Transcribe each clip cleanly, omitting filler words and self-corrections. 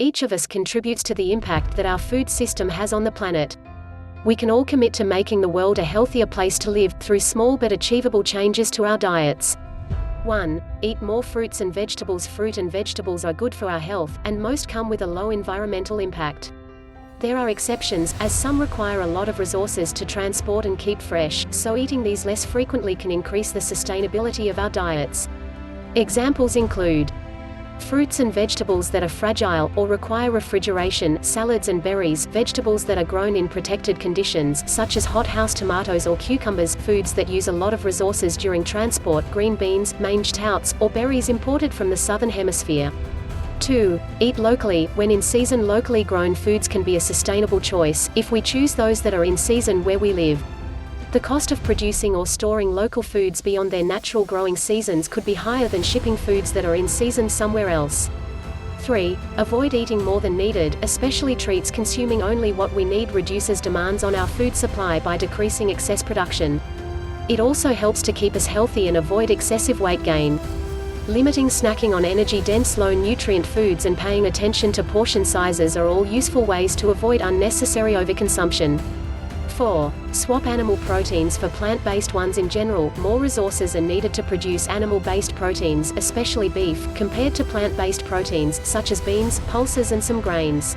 Each of us contributes to the impact that our food system has on the planet. We can all commit to making the world a healthier place to live, through small but achievable changes to our diets. 1. Eat more fruits and vegetables. Fruit and vegetables are good for our health, and most come with a low environmental impact. There are exceptions, as some require a lot of resources to transport and keep fresh, so eating these less frequently can increase the sustainability of our diets. Examples include fruits and vegetables that are fragile, or require refrigeration, salads and berries, vegetables that are grown in protected conditions, such as hothouse tomatoes or cucumbers, foods that use a lot of resources during transport, green beans, mange sprouts, or berries imported from the southern hemisphere. 2. Eat locally. When in season, locally grown foods can be a sustainable choice, if we choose those that are in season where we live. The cost of producing or storing local foods beyond their natural growing seasons could be higher than shipping foods that are in season somewhere else. 3. Avoid eating more than needed, especially treats. Consuming only what we need reduces demands on our food supply by decreasing excess production. It also helps to keep us healthy and avoid excessive weight gain. Limiting snacking on energy-dense, low-nutrient foods and paying attention to portion sizes are all useful ways to avoid unnecessary overconsumption. 4. Swap animal proteins for plant-based ones. In general, more resources are needed to produce animal-based proteins, especially beef, compared to plant-based proteins, such as beans, pulses and some grains.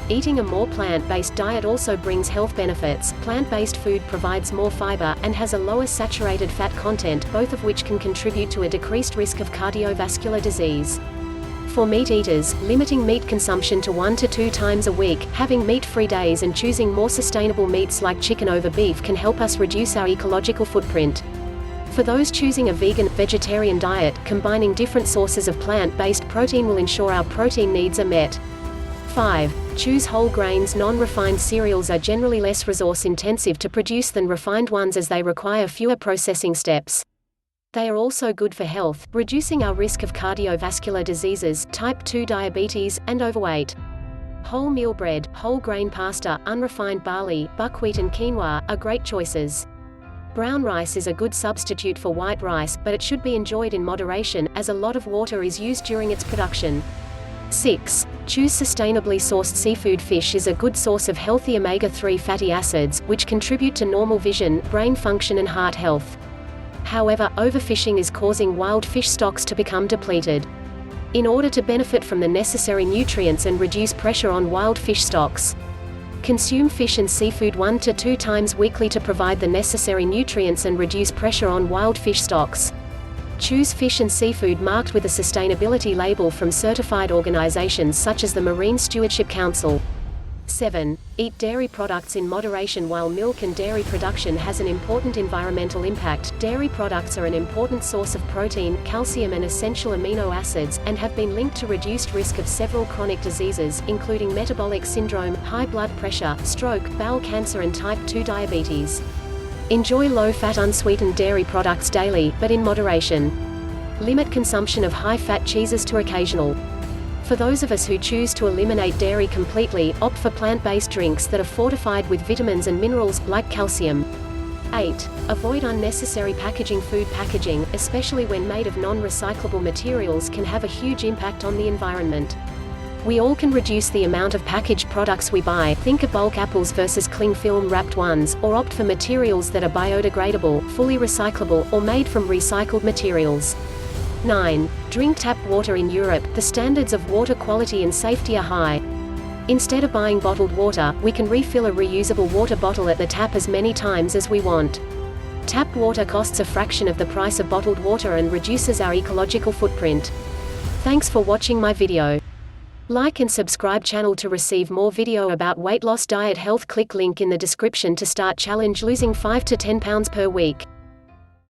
Eating a more plant-based diet also brings health benefits. Plant-based food provides more fiber, and has a lower saturated fat content, both of which can contribute to a decreased risk of cardiovascular disease. For meat eaters, limiting meat consumption to 1 to 2 times a week, having meat-free days and choosing more sustainable meats like chicken over beef can help us reduce our ecological footprint. For those choosing a vegan-vegetarian diet, combining different sources of plant-based protein will ensure our protein needs are met. 5. Choose whole grains. Non-refined cereals are generally less resource-intensive to produce than refined ones, as they require fewer processing steps. They are also good for health, reducing our risk of cardiovascular diseases, type 2 diabetes, and overweight. Whole meal bread, whole grain pasta, unrefined barley, buckwheat and quinoa are great choices. Brown rice is a good substitute for white rice, but it should be enjoyed in moderation, as a lot of water is used during its production. 6. Choose sustainably sourced seafood. Fish is a good source of healthy omega-3 fatty acids, which contribute to normal vision, brain function and heart health. However, overfishing is causing wild fish stocks to become depleted. In order to benefit from the necessary nutrients and reduce pressure on wild fish stocks, consume fish and seafood 1 to 2 times weekly to provide the necessary nutrients and reduce pressure on wild fish stocks. Choose fish and seafood marked with a sustainability label from certified organizations such as the Marine Stewardship Council. 7. Eat dairy products in moderation. While milk and dairy production has an important environmental impact, dairy products are an important source of protein, calcium and essential amino acids, and have been linked to reduced risk of several chronic diseases, including metabolic syndrome, high blood pressure, stroke, bowel cancer and type 2 diabetes. Enjoy low-fat unsweetened dairy products daily, but in moderation. Limit consumption of high-fat cheeses to occasional. For those of us who choose to eliminate dairy completely, opt for plant-based drinks that are fortified with vitamins and minerals, like calcium. 8. Avoid unnecessary packaging. Food packaging, especially when made of non-recyclable materials, can have a huge impact on the environment. We all can reduce the amount of packaged products we buy. Think of bulk apples versus cling film wrapped ones, or opt for materials that are biodegradable, fully recyclable, or made from recycled materials. 9. Drink tap water. In Europe, the standards of water quality and safety are high. Instead of buying bottled water, we can refill a reusable water bottle at the tap as many times as we want. Tap water costs a fraction of the price of bottled water and reduces our ecological footprint. Thanks for watching my video. Like and subscribe channel to receive more video about weight loss diet health. Click link in the description to start challenge losing 5 to 10 pounds per week.